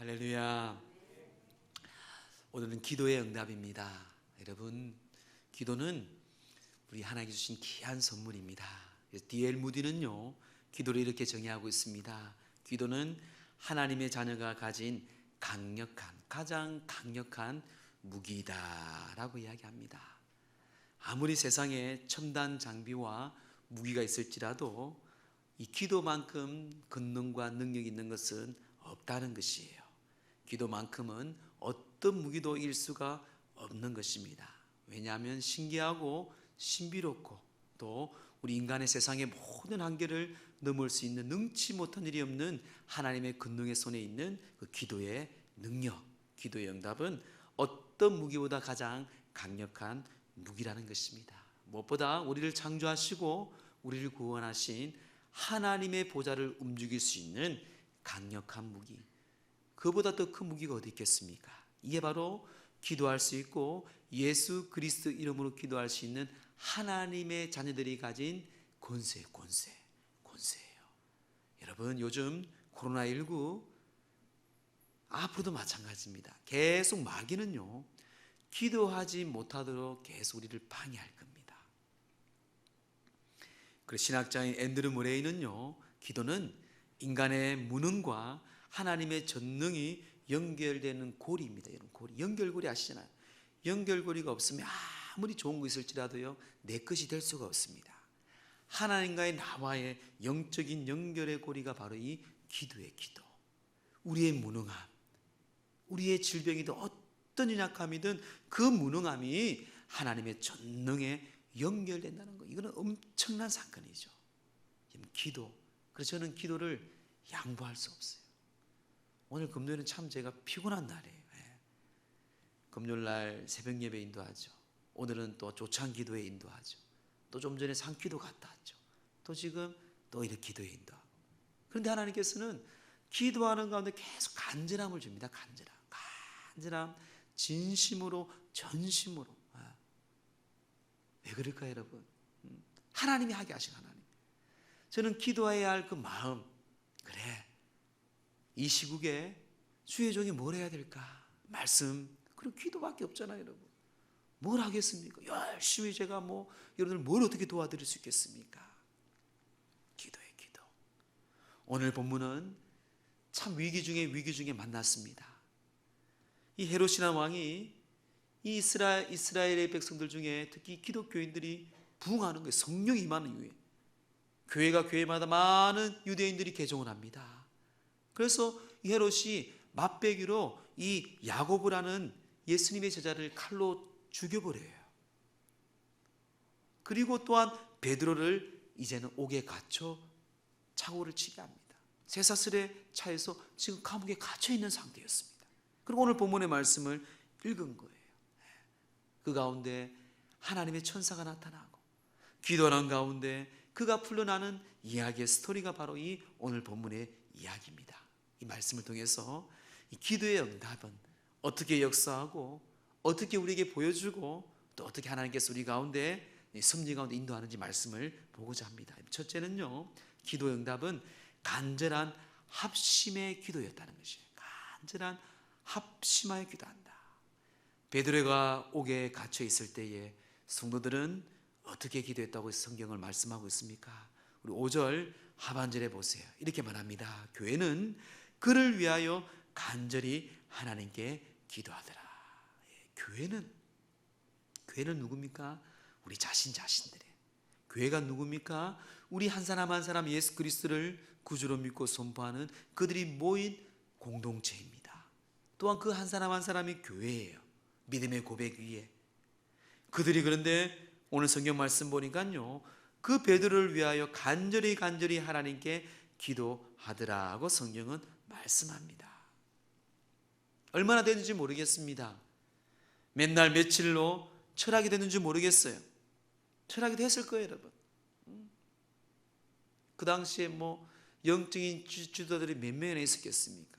할렐루야. 오늘은 기도의 응답입니다. 여러분, 기도는 우리 하나님께 주신 귀한 선물입니다. D.L. 무디는요, 기도를 이렇게 정의하고 있습니다. 기도는 하나님의 자녀가 가진 가장 강력한 무기다라고 이야기합니다. 아무리 세상에 첨단 장비와 무기가 있을지라도 이 기도만큼 권능과 능력이 있는 것은 없다는 것이에요. 기도만큼은 어떤 무기도 이길 수가 없는 것입니다. 왜냐하면 신기하고 신비롭고 또 우리 인간의 세상의 모든 한계를 넘을 수 있는 능치 못한 일이 없는 하나님의 권능의 손에 있는 그 기도의 능력, 기도의 응답은 어떤 무기보다 가장 강력한 무기라는 것입니다. 무엇보다 우리를 창조하시고 우리를 구원하신 하나님의 보좌를 움직일 수 있는 강력한 무기, 그보다 더 큰 무기가 어디 있겠습니까? 이게 바로 기도할 수 있고 예수 그리스도 이름으로 기도할 수 있는 하나님의 자녀들이 가진 권세예요. 여러분, 요즘 코로나19 앞으로도 마찬가지입니다. 계속 마귀는요, 기도하지 못하도록 계속 우리를 방해할 겁니다. 그래서 신학자인 앤드류 무레이는요, 기도는 인간의 무능과 하나님의 전능이 연결되는 고리입니다. 여러분, 고리, 연결고리 아시잖아요. 연결고리가 없으면 아무리 좋은 거 있을지라도요, 내 것이 될 수가 없습니다. 하나님과의 나와의 영적인 연결의 고리가 바로 이 기도의 기도. 우리의 무능함, 우리의 질병이든 어떤 연약함이든 그 무능함이 하나님의 전능에 연결된다는 거, 이거는 엄청난 사건이죠. 기도. 그래서 저는 기도를 양보할 수 없어요. 오늘 금요일은 참 제가 피곤한 날이에요. 금요일날 새벽 예배 인도하죠. 오늘은 또 조찬 기도에 인도하죠. 또 좀 전에 상기도 갔다 왔죠. 또 지금 또 이렇게 기도에 인도하고. 그런데 하나님께서는 기도하는 가운데 계속 간절함을 줍니다. 간절함, 진심으로, 전심으로. 왜 그럴까요, 여러분? 하나님이 하게 하신 하나님. 저는 기도해야 할 그 마음, 그래, 이 시국에 주의 종이 뭘 해야 될까? 말씀, 그리고 기도밖에 없잖아요, 여러분. 뭘 하겠습니까? 열심히 제가 여러분들 뭘 어떻게 도와드릴 수 있겠습니까? 기도의 기도. 오늘 본문은 참 위기 중에 만났습니다. 이 헤롯이라는 왕이 이 이스라엘의 백성들 중에 특히 기독교인들이 부흥하는 거예요. 성령이 임하는 이유에 교회가 교회마다 많은 유대인들이 개종을 합니다. 그래서 이 헤롯이 맛배기로 이 야고보라는 예수님의 제자를 칼로 죽여버려요. 그리고 또한 베드로를 이제는 옥에 갇혀 차고를 치게 합니다. 쇠사슬에 차여서 지금 감옥에 갇혀 있는 상태였습니다. 그리고 오늘 본문의 말씀을 읽은 거예요. 그 가운데 하나님의 천사가 나타나고 기도하는 가운데 그가 풀려나는 이야기의 스토리가 바로 이 오늘 본문의 이야기입니다. 이 말씀을 통해서 이 기도의 응답은 어떻게 역사하고 어떻게 우리에게 보여주고 또 어떻게 하나님께서 우리 가운데 섭리 가운데 인도하는지 말씀을 보고자 합니다. 첫째는요, 기도의 응답은 간절한 합심의 기도였다는 것이에요. 간절한 합심하여 기도한다. 베드로가 옥에 갇혀 있을 때에 성도들은 어떻게 기도했다고 성경을 말씀하고 있습니까? 우리 5절 하반절에 보세요. 이렇게 말합니다. 교회는 그를 위하여 간절히 하나님께 기도하더라. 교회는 누굽니까? 우리 자신들이에요. 교회가 누굽니까? 우리 한 사람 한 사람 예수 그리스도를 구주로 믿고 선포하는 그들이 모인 공동체입니다. 또한 그 한 사람 한 사람이 교회예요. 믿음의 고백 위에 그들이, 그런데 오늘 성경 말씀 보니까요, 그 베드로를 위하여 간절히 하나님께 기도하더라고 성경은 말씀합니다. 얼마나 됐는지 모르겠습니다. 맨날 며칠로 철학이 됐는지 모르겠어요. 철학이 됐을 거예요, 여러분. 그 당시에 영적인 지도자들이 몇 명이나 있었겠습니까?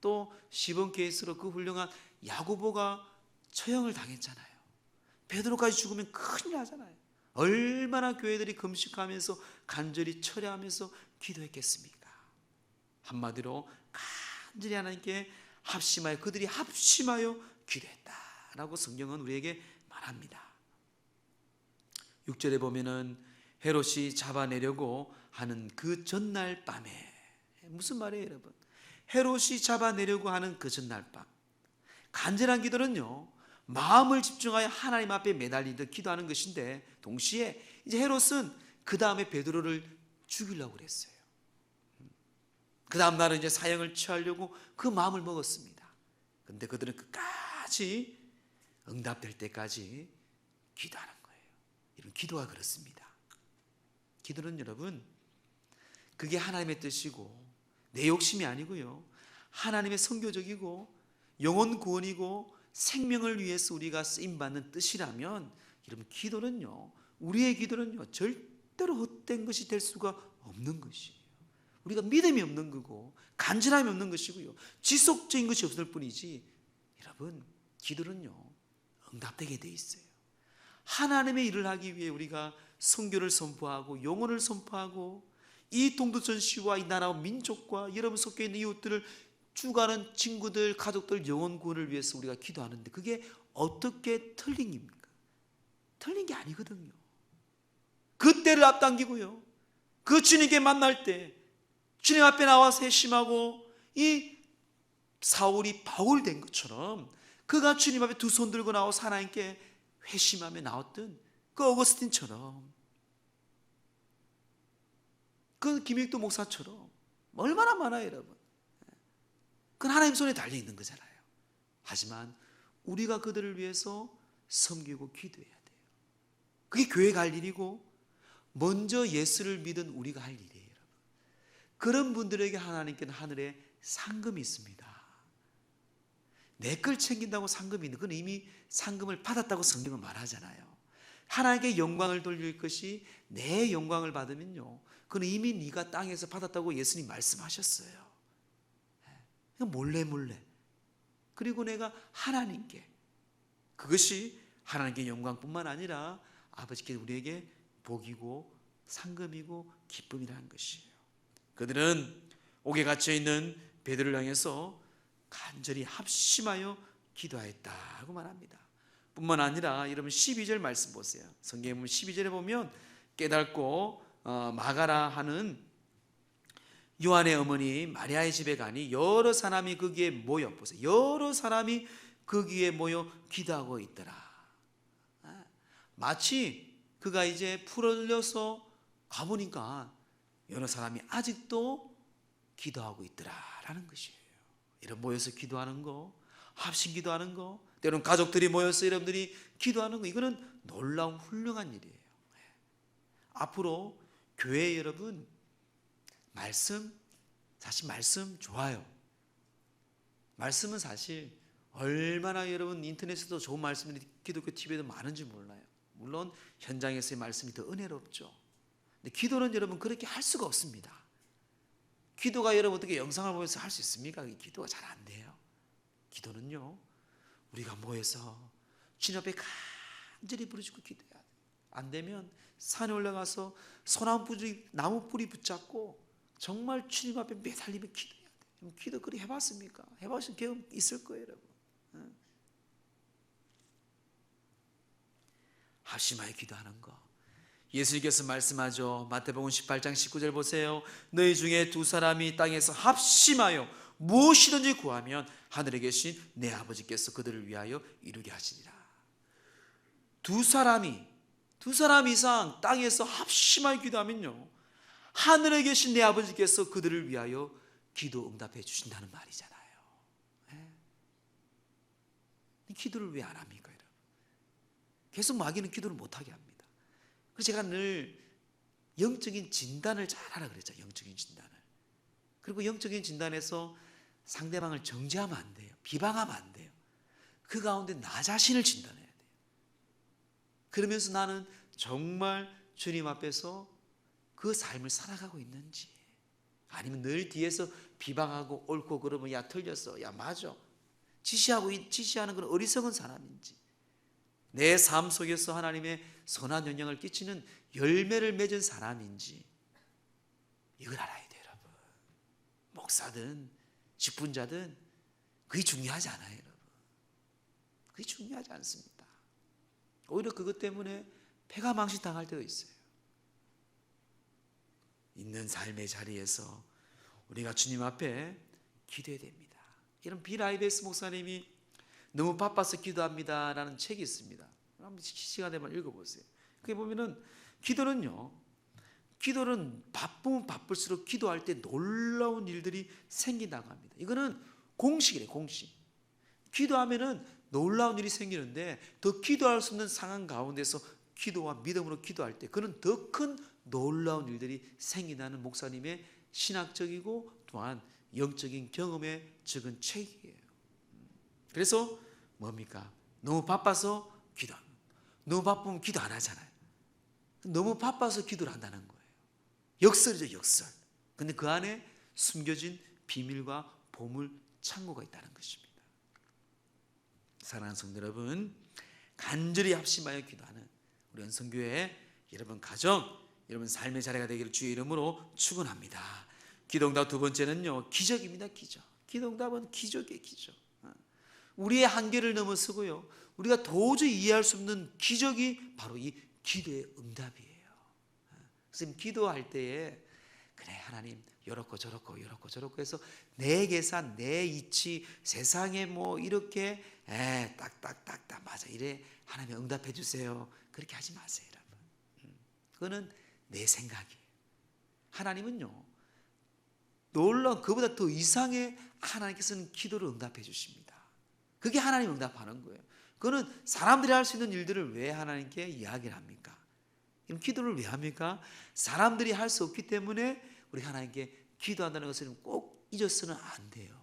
또 시범 케이스로 그 훌륭한 야고보가 처형을 당했잖아요. 베드로까지 죽으면 큰일 나잖아요. 얼마나 교회들이 금식하면서 간절히 철회하면서 기도했겠습니까? 한마디로 간절히 하나님께 합심하여 그들이 합심하여 기도했다라고 성경은 우리에게 말합니다. 6절에 보면은 헤롯이 잡아내려고 하는 그 전날 밤에, 무슨 말이에요 여러분? 헤롯이 잡아내려고 하는 그 전날 밤, 간절한 기도는요 마음을 집중하여 하나님 앞에 매달리듯 기도하는 것인데, 동시에 이제 헤롯은 그 다음에 베드로를 죽이려고 그랬어요. 그 다음 날은 이제 사형을 취하려고 그 마음을 먹었습니다. 그런데 그들은 끝까지 응답될 때까지 기도하는 거예요. 이런 기도가 그렇습니다. 기도는 여러분, 그게 하나님의 뜻이고 내 욕심이 아니고요, 하나님의 선교적이고 영혼 구원이고 생명을 위해서 우리가 쓰임받는 뜻이라면, 여러분 기도는요, 우리의 기도는요 절대로 헛된 것이 될 수가 없는 것이에요. 우리가 믿음이 없는 거고 간절함이 없는 것이고요, 지속적인 것이 없을 뿐이지, 여러분 기도는요 응답되게 돼 있어요. 하나님의 일을 하기 위해 우리가 선교를 선포하고 영혼을 선포하고 이 동두천시와 이 나라와 민족과 여러분 속해 있는 이웃들을 죽어가는 친구들, 가족들 영혼 구원을 위해서 우리가 기도하는데, 그게 어떻게 틀린 겁니까? 틀린 게 아니거든요. 그 때를 앞당기고요, 그 주님께 만날 때 주님 앞에 나와서 회심하고, 이 사울이 바울 된 것처럼 그가 주님 앞에 두 손 들고 나와서 하나님께 회심하며 나왔던 그 어거스틴처럼, 그 김익도 목사처럼 얼마나 많아요 여러분. 그건 하나님 손에 달려있는 거잖아요. 하지만 우리가 그들을 위해서 섬기고 기도해야 돼요. 그게 교회가 할 일이고 먼저 예수를 믿은 우리가 할 일이에요 여러분. 그런 분들에게 하나님께는 하늘에 상금이 있습니다. 내 걸 챙긴다고 상금이 있는, 그건 이미 상금을 받았다고 성경은 말하잖아요. 하나님께 영광을 돌릴 것이 내 영광을 받으면요, 그건 이미 네가 땅에서 받았다고 예수님 말씀하셨어요. 몰래 그리고 내가 하나님께, 그것이 하나님께 영광뿐만 아니라 아버지께 우리에게 복이고 상금이고 기쁨이라는 것이에요. 그들은 옥에 갇혀있는 베드로를 향해서 간절히 합심하여 기도하였다고 말합니다. 뿐만 아니라 여러분 12절 말씀 보세요. 성경에 보면 12절에 보면 깨닫고 마가라 하는 요한의 어머니 마리아의 집에 가니 여러 사람이 거기에 모여, 보세요, 여러 사람이 거기에 모여 기도하고 있더라. 마치 그가 이제 풀어려서 가보니까 여러 사람이 아직도 기도하고 있더라라는 것이에요. 이런 모여서 기도하는 거, 합심 기도하는 거, 때로는 가족들이 모여서 여러분들이 기도하는 거, 이거는 놀라운 훌륭한 일이에요. 앞으로 교회 여러분, 사실 말씀 좋아요. 말씀은 사실 얼마나 여러분 인터넷에도 좋은 말씀들이 기독교 TV에도 많은지 몰라요. 물론 현장에서의 말씀이 더 은혜롭죠. 근데 기도는 여러분 그렇게 할 수가 없습니다. 기도가 여러분 어떻게 영상을 보면서 할 수 있습니까? 기도가 잘 안 돼요. 기도는요, 우리가 모여서 주님 앞에 간절히 부르짖고 기도해야 돼요. 안 되면 산에 올라가서 나무 뿌리 붙잡고 정말 주님 앞에 매달리며 기도해야 돼요. 기도 그리 해봤습니까? 해보신 경험 있을 거예요 여러분. 합심하여 기도하는 거, 예수님께서 말씀하죠. 마태복음 18장 19절 보세요. 너희 중에 두 사람이 땅에서 합심하여 무엇이든지 구하면 하늘에 계신 내 아버지께서 그들을 위하여 이루게 하시리라. 두 사람 이상 땅에서 합심하여 기도하면요, 하늘에 계신 내 아버지께서 그들을 위하여 기도 응답해 주신다는 말이잖아요. 기도를 왜 안 합니까 여러분? 계속 마귀는 기도를 못하게 합니다. 그래서 제가 늘 영적인 진단을 잘 하라 그랬죠. 영적인 진단을. 그리고 영적인 진단에서 상대방을 정죄하면 안 돼요. 비방하면 안 돼요. 그 가운데 나 자신을 진단해야 돼요. 그러면서 나는 정말 주님 앞에서 그 삶을 살아가고 있는지, 아니면 늘 뒤에서 비방하고 옳고 그러면 야 틀렸어, 야 맞아, 지시하는 건 어리석은 사람인지, 내 삶 속에서 하나님의 선한 영향을 끼치는 열매를 맺은 사람인지, 이걸 알아야 돼요 여러분. 목사든 직분자든 그게 중요하지 않아요, 여러분. 그게 중요하지 않습니다. 오히려 그것 때문에 패가 망신당할 때도 있어요. 있는 삶의 자리에서 우리가 주님 앞에 기도해야 됩니다. 이런 빌 아이베스 목사님이 너무 바빠서 기도합니다라는 책이 있습니다. 한번 시간 되면 읽어보세요. 그게 보면은 기도는 바쁘면 바쁠수록 기도할 때 놀라운 일들이 생긴다고 합니다. 이거는 공식이래요, 공식. 기도하면은 놀라운 일이 생기는데 더 기도할 수 없는 상황 가운데서 기도와 믿음으로 기도할 때 그는 더 큰 놀라운 일들이 생긴다는 목사님의 신학적이고 또한 영적인 경험에 적은 책이에요. 그래서 뭡니까? 너무 바빠서 기도합니다. 너무 바쁘면 기도 안 하잖아요. 너무 바빠서 기도를 한다는 거예요. 역설이죠, 역설. 근데 그 안에 숨겨진 비밀과 보물 창고가 있다는 것입니다. 사랑하는 성도 여러분, 간절히 합심하여 기도하는 우리 연성교회 여러분 가정, 여러분 삶의 자리가 되기를 주의 이름으로 축원합니다. 기도응답 두 번째는요, 기적입니다. 기적. 기도응답은 기적이에요, 기적. 우리의 한계를 넘어서고요, 우리가 도저히 이해할 수 없는 기적이 바로 이 기도의 응답이에요. 그래서 기도할 때에 그래 하나님 요렇고 저렇고 해서 내 계산, 내 이치, 세상에 뭐 이렇게 딱딱딱딱 맞아 이래 하나님 응답해 주세요. 그렇게 하지 마세요, 여러분. 그거는 내 생각이에요. 하나님은요, 놀라운 그보다 더 이상의 하나님께서는 기도를 응답해 주십니다. 그게 하나님 응답하는 거예요. 그거는 사람들이 할 수 있는 일들을 왜 하나님께 이야기를 합니까? 그럼 기도를 왜 합니까? 사람들이 할 수 없기 때문에 우리 하나님께 기도한다는 것을 꼭 잊어서는 안 돼요.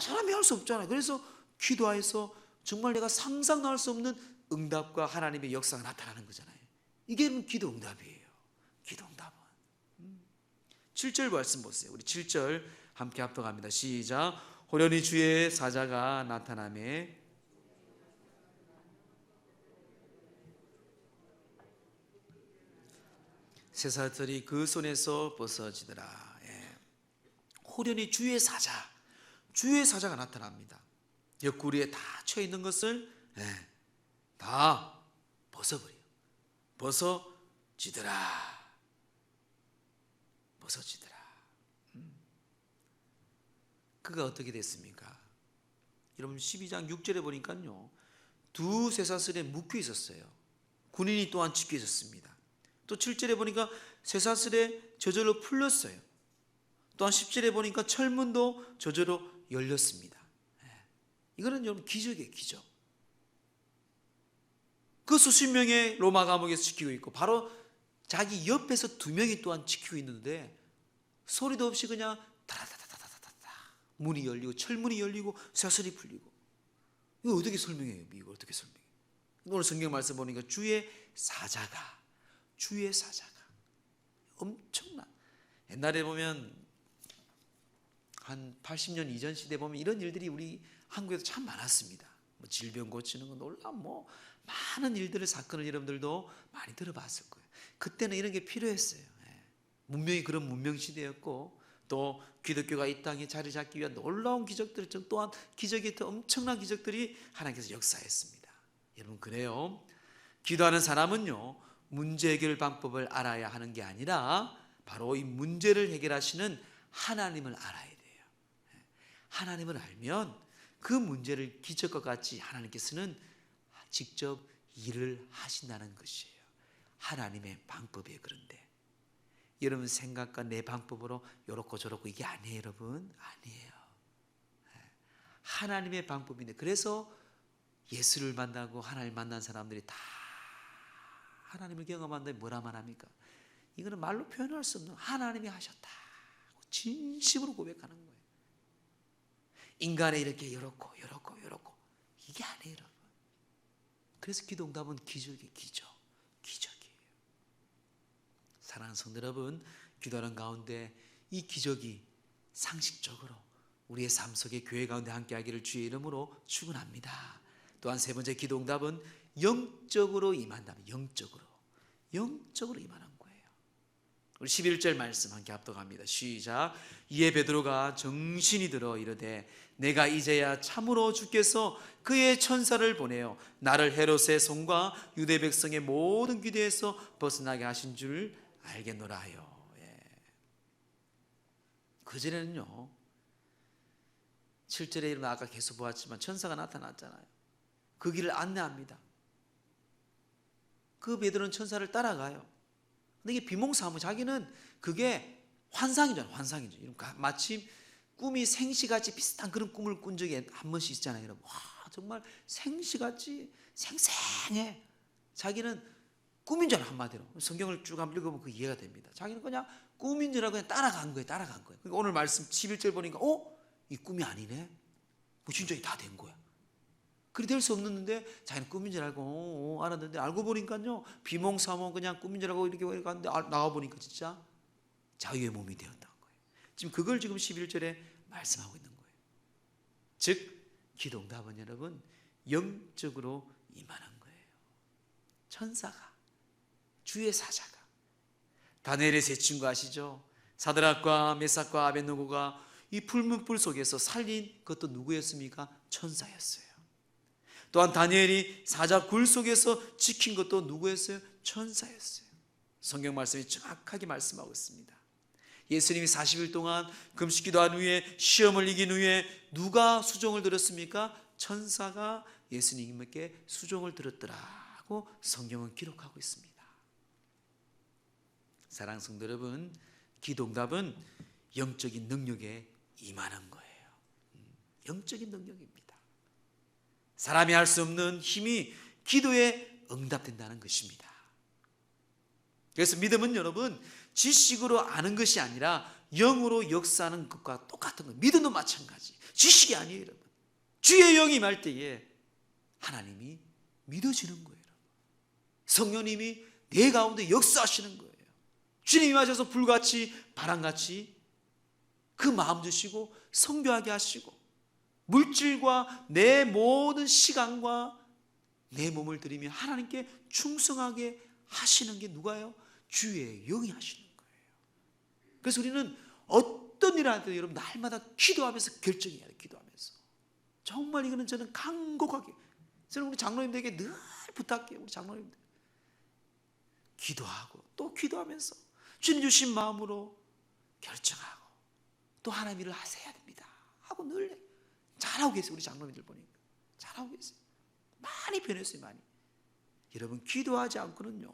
사람이 할 수 없잖아요. 그래서 기도하여서 정말 내가 상상도 할 수 없는 응답과 하나님의 역사가 나타나는 거잖아요. 이게 기도 응답이에요. 기도 응답은 7절 말씀 보세요. 우리 7절 함께 합독합니다. 시작. 호련히 주의 사자가 나타나매 쇠사슬이 그 손에서 벗어지더라. 호련히 주의 사자가 나타납니다. 옆구리에 다 쳐 있는 것을 다 벗어버려요. 벗어지더라. 그가 어떻게 됐습니까? 여러분 12장 6절에 보니까요, 두 쇠사슬에 묶여 있었어요. 군인이 또한 지켜 있었습니다. 또 7절에 보니까 쇠사슬에 저절로 풀렸어요. 또한 10절에 보니까 철문도 저절로 열렸습니다. 이거는 여러분 기적이에요, 기적. 그 수십 명의 로마 감옥에서 지키고 있고 바로 자기 옆에서 두 명이 또한 지키고 있는데 소리도 없이 그냥 다다다다다다다 문이 열리고 철문이 열리고 쇠사슬이 풀리고. 이거 어떻게 설명해요? 이거 어떻게 설명해요? 오늘 성경 말씀 보니까 주의 사자가 엄청난, 옛날에 보면 한 80년 이전 시대 보면 이런 일들이 우리 한국에도 참 많았습니다. 뭐 질병 고치는 거 놀라운 많은 일들을 사건을 여러분들도 많이 들어봤을 거예요. 그때는 이런 게 필요했어요. 문명이 그런 문명 시대였고 또 기독교가 이 땅에 자리 잡기 위한 놀라운 기적들, 또한 기적이 더 엄청난 기적들이 하나님께서 역사했습니다. 여러분 그래요. 기도하는 사람은요, 문제 해결 방법을 알아야 하는 게 아니라 바로 이 문제를 해결하시는 하나님을 알아야 돼요. 하나님을 알면 그 문제를 기적과 같이 하나님께서는 직접 일을 하신다는 것이에요. 하나님의 방법이에요. 그런데 여러분 생각과 내 방법으로 요렇고 저렇고 이게 아니에요, 여러분. 아니에요. 하나님의 방법인데, 그래서 예수를 만나고 하나님을 만난 사람들이 다 하나님을 경험한다면 뭐라만 합니까? 이거는 말로 표현할 수 없는 하나님이 하셨다 진심으로 고백하는 거예요. 인간의 이렇게 요렇고 이게 아니에요, 여러분. 그래서 기도 응답은 기적이에요. 기적이에요. 사랑하는 성도 여러분, 기도하는 가운데 이 기적이 상식적으로 우리의 삶 속에 교회 가운데 함께하기를 주의 이름으로 축원합니다. 또한 세 번째 기도 응답은 영적으로 임한다면 영적으로 임하는 거예요. 우리 11절 말씀 함께 합독합니다. 시작. 이에 베드로가 정신이 들어 이르되 내가 이제야 참으로 주께서 그의 천사를 보내어 나를 헤롯의 손과 유대 백성의 모든 기대에서 벗어나게 하신 줄 알겠노라 하여. 그전에는요 7절에 일어나 아까 계속 보았지만 천사가 나타났잖아요. 그 길을 안내합니다. 그 베드로는 천사를 따라가요. 근데 이게 비몽사몽, 자기는 그게 환상이잖아요. 환상이죠. 마치 꿈이 생시같이 비슷한 그런 꿈을 꾼 적이 한 번씩 있잖아요. 여러분. 와, 정말 생시같이 생생해. 자기는 꿈인 줄 알아, 한마디로. 성경을 쭉 한번 읽어보면 그 이해가 됩니다. 자기는 그냥 꿈인 줄 알고 그냥 따라간 거예요. 그러니까 오늘 말씀 11절 보니까 이 꿈이 아니네. 진짜 다 된 거야. 그리 될 수 없는데 자기는 꿈인 줄 알고 알았는데 알고 보니까요 비몽사몽 그냥 꿈인 줄 알고 이렇게 갔는데 나와 보니까 진짜 자유의 몸이 되었다는 거예요. 지금 그걸 지금 11절에 말씀하고 있는 거예요. 즉 기도응답은 여러분 영적으로 임하는 거예요. 천사가, 주의 사자가. 다니엘의 세 친구 아시죠? 사드락과 메삭과 아벳느고가 이 붉은 불 속에서 살린 것도 누구였습니까? 천사였어요. 또한 다니엘이 사자 굴 속에서 지킨 것도 누구였어요? 천사였어요. 성경 말씀이 정확하게 말씀하고 있습니다. 예수님이 40일 동안 금식기도한 후에 시험을 이긴 후에 누가 수종을 들었습니까? 천사가 예수님께 수종을 들었더라고 성경은 기록하고 있습니다. 사랑하는 성도 여러분, 기도응답은 영적인 능력에 임하는 거예요. 영적인 능력입니다. 사람이 할 수 없는 힘이 기도에 응답된다는 것입니다. 그래서 믿음은 여러분 지식으로 아는 것이 아니라 영으로 역사하는 것과 똑같은 거예요. 믿음도 마찬가지. 지식이 아니에요, 여러분. 주의 영이 임할 때에 하나님이 믿어지는 거예요. 성령님이 내 가운데 역사하시는 거예요. 주님이 임하셔서 불같이 바람같이 그 마음 주시고 성교하게 하시고 물질과 내 모든 시간과 내 몸을 드리며 하나님께 충성하게 하시는 게 누가요? 주의 영이 하시는 거예요. 그래서 우리는 어떤 일을 할 때도 여러분 날마다 기도하면서 결정해야 돼요. 기도하면서. 정말 이거는 저는 간곡하게, 저는 우리 장로님들에게 늘 부탁해요. 우리 장로님들 기도하고 또 기도하면서 주님 주신 마음으로 결정하고 또 하나님 일을 하셔야 됩니다 하고 늘 잘하고 계세요. 우리 장로님들 보니까 잘하고 계세요. 많이 변했어요. 많이. 여러분 기도하지 않고는요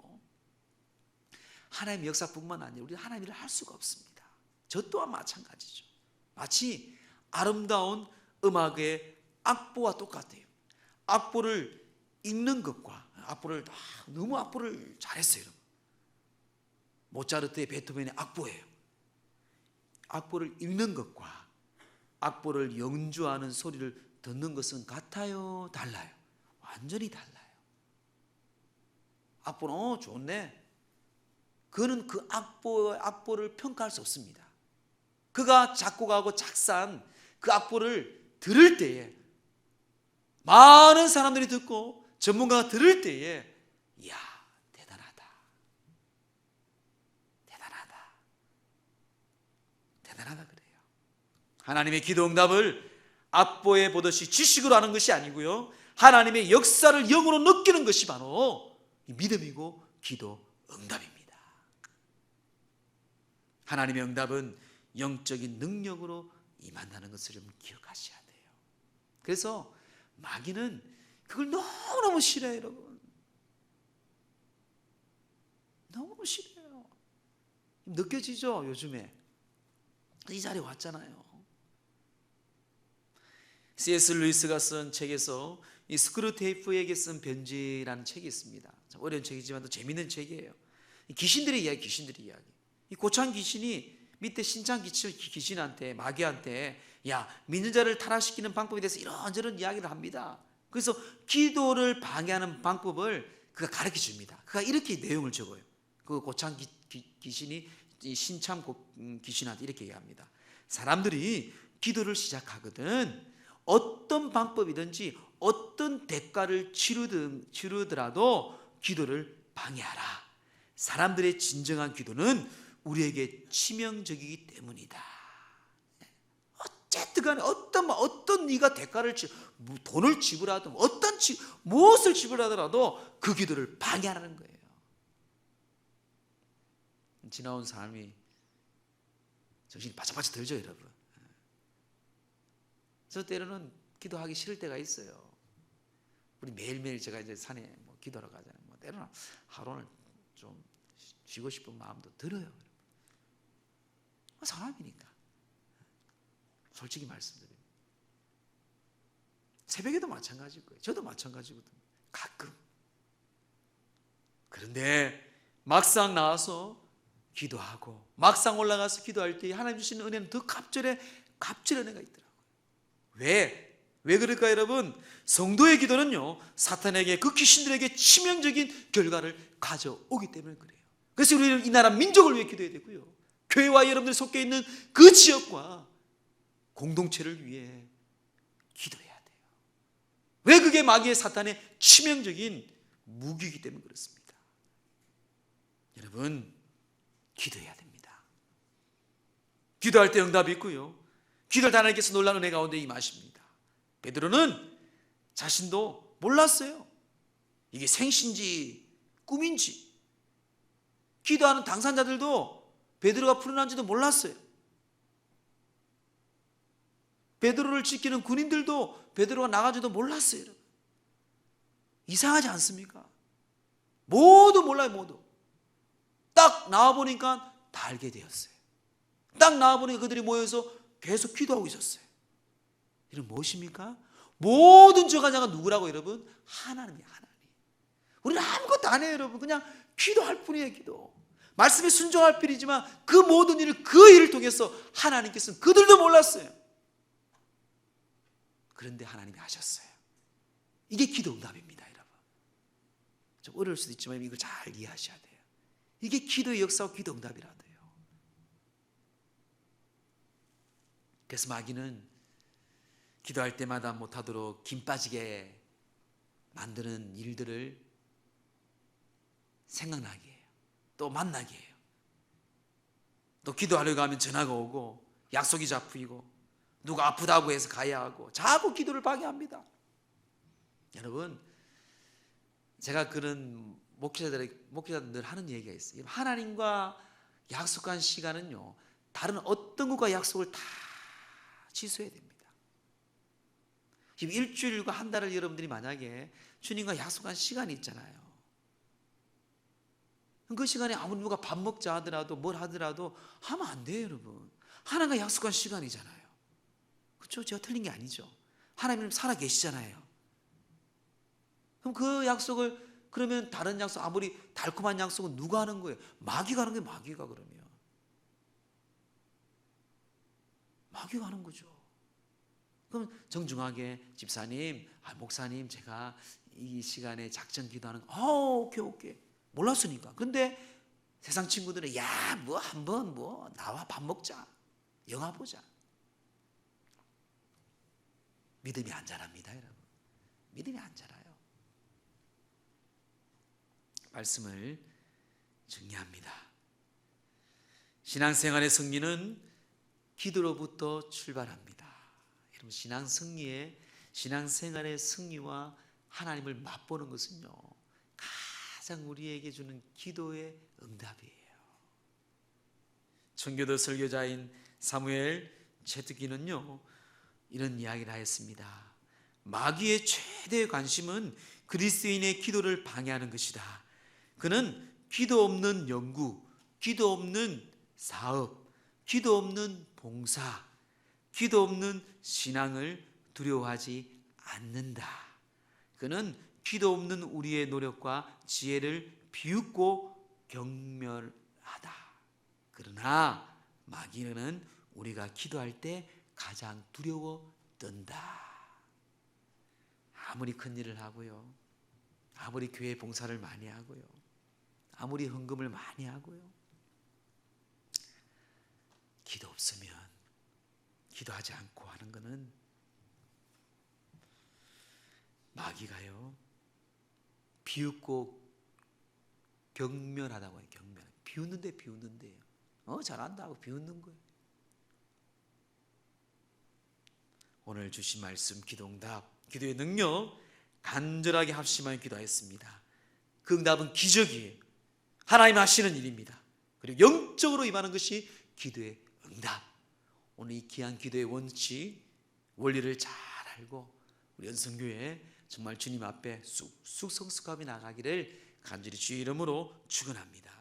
하나님의 역사뿐만 아니라 우리 하나님 일을 할 수가 없습니다. 저 또한 마찬가지죠. 마치 아름다운 음악의 악보와 똑같아요. 악보를 읽는 것과 너무 악보를 잘했어요. 여러분. 모차르트의 베토벤의 악보예요. 악보를 읽는 것과 악보를 연주하는 소리를 듣는 것은 같아요? 달라요? 완전히 달라요. 악보는 좋네. 그는 그 악보를 평가할 수 없습니다. 그가 작곡하고 작사한 그 악보를 들을 때에 많은 사람들이 듣고 전문가가 들을 때에 이야 대단하다 그래요. 하나님의 기도 응답을 악보에 보듯이 지식으로 하는 것이 아니고요 하나님의 역사를 영으로 느끼는 것이 바로 믿음이고 기도 응답입니다. 하나님의 응답은 영적인 능력으로 임한다는 것을 좀 기억하셔야 돼요. 그래서 마귀는 그걸 너무너무 싫어해요. 여러분 너무 싫어요. 느껴지죠? 요즘에 이 자리에 왔잖아요. C.S. 루이스가 쓴 책에서 이 스크루테이프에게 쓴 편지라는 책이 있습니다. 참 어려운 책이지만 또 재밌는 책이에요. 귀신들의 이야기. 이 고창 귀신이 밑에 신창 귀신한테 마귀한테 야 믿는 자를 타락시키는 방법에 대해서 이런저런 이야기를 합니다. 그래서 기도를 방해하는 방법을 그가 가르쳐 줍니다. 그가 이렇게 내용을 적어요. 그 고창 귀신이 신참 귀신한테 이렇게 얘기합니다. 사람들이 기도를 시작하거든 어떤 방법이든지 어떤 대가를 치르더라도 기도를 방해하라. 사람들의 진정한 기도는 우리에게 치명적이기 때문이다. 어쨌든 간에 어떤 네가 대가를 돈을 지불하든 무엇을 지불하더라도 그 기도를 방해하는 거예요. 지나온 삶이 정신이 바짝바짝 들죠, 여러분. 저 때로는 기도하기 싫을 때가 있어요. 우리 매일매일 제가 이제 산에 기도하러 가잖아요. 때로는 하루는 좀 쉬고 싶은 마음도 들어요. 사람이니까. 솔직히 말씀드립니다. 새벽에도 마찬가지일 거예요. 저도 마찬가지거든요. 가끔. 그런데 막상 나와서 기도하고 막상 올라가서 기도할 때 하나님 주시는 은혜는 더 갑절의 은혜가 있더라고요. 왜 그럴까요, 여러분? 성도의 기도는요, 사탄에게, 그 귀신들에게 치명적인 결과를 가져오기 때문에 그래요. 그래서 우리는 이 나라 민족을 위해 기도해야 되고요, 교회와 여러분들이 속해 있는 그 지역과 공동체를 위해 기도해야 돼요. 왜? 그게 마귀의, 사탄의 치명적인 무기이기 때문에 그렇습니다. 여러분, 기도해야 됩니다. 기도할 때 응답이 있고요, 기도할 때 하나님께서 놀라운 은혜 가운데 임하십니다. 베드로는 자신도 몰랐어요. 이게 생신지 꿈인지. 기도하는 당사자들도 베드로가 풀어난지도 몰랐어요. 베드로를 지키는 군인들도 베드로가 나가지도 몰랐어요. 여러분. 이상하지 않습니까? 모두 몰라요. 모두. 딱 나와보니까 다 알게 되었어요. 딱 나와보니까 그들이 모여서 계속 기도하고 있었어요. 이건 무엇입니까? 모든 저가자가 누구라고, 여러분? 하나님이에요. 하나님. 우리는 아무것도 안 해요, 여러분. 그냥 기도할 뿐이에요. 기도. 말씀에 순종할 뿐이지만 그 모든 일을, 그 일을 통해서 하나님께서는 그들도 몰랐어요. 그런데 하나님이 하셨어요. 이게 기도 응답입니다, 여러분. 좀 어려울 수도 있지만 이걸 잘 이해하셔야 돼요. 이게 기도의 역사와 기도 응답이라도요. 그래서 마귀는 기도할 때마다 못하도록 김 빠지게 만드는 일들을 생각나게 해요. 또 만나게 해요. 또 기도하려고 하면 전화가 오고 약속이 잡히고 누가 아프다고 해서 가야 하고 자꾸 기도를 방해합니다. 여러분, 제가 그런 목회자들 하는 얘기가 있어요. 하나님과 약속한 시간은요, 다른 어떤 것과 약속을 다 취소해야 됩니다. 지금 일주일과 한 달을 여러분들이 만약에 주님과 약속한 시간이 있잖아요. 그 시간에 아무리 누가 밥 먹자 하더라도 뭘 하더라도 하면 안 돼요, 여러분. 하나님과 약속한 시간이잖아요. 그렇죠? 제가 틀린 게 아니죠. 하나님은 살아 계시잖아요. 그럼 그 약속을, 그러면 다른 약속, 아무리 달콤한 약속은 누가 하는 거예요? 마귀가 하는 거예요. 마귀가. 그러면 마귀가 하는 거죠. 그럼 정중하게 집사님, 목사님, 제가 이 시간에 작전 기도하는 거, 오케이. 몰랐으니까. 근데 세상 친구들은 야, 뭐 한번 나와 밥 먹자, 영화 보자. 믿음이 안 자랍니다, 여러분. 믿음이 안 자라요. 말씀을 정리합니다. 신앙생활의 승리는 기도로부터 출발합니다. 여러분, 신앙생활의 승리와 하나님을 맛보는 것은요, 가장 우리에게 주는 기도의 응답이에요. 청교도 설교자인 사무엘 제트기는요, 이런 이야기를 하였습니다. 마귀의 최대의 관심은 그리스도인의 기도를 방해하는 것이다. 그는 기도 없는 연구, 기도 없는 사업, 기도 없는 봉사, 기도 없는 신앙을 두려워하지 않는다. 그는 기도 없는 우리의 노력과 지혜를 비웃고 경멸하다. 그러나 마귀는 우리가 기도할 때 가장 두려워 떤다. 아무리 큰 일을 하고요, 아무리 교회 봉사를 많이 하고요, 아무리 헌금을 많이 하고요, 기도 없으면, 기도하지 않고 하는 것은 마귀가요, 비웃고 경멸하다고 해요. 경멸. 비웃는데요. 잘한다 하고 비웃는 거예요. 오늘 주신 말씀 기도응답, 기도의 능력 간절하게 합심하여 기도하였습니다. 그 응답은 기적이에요. 하나님 하시는 일입니다. 그리고 영적으로 임하는 것이 기도의 응답. 오늘 이 귀한 기도의 원칙, 원리를 잘 알고 우리 연성교회 정말 주님 앞에 쑥쑥 성숙함이 나가기를 간절히 주의 이름으로 축원합니다.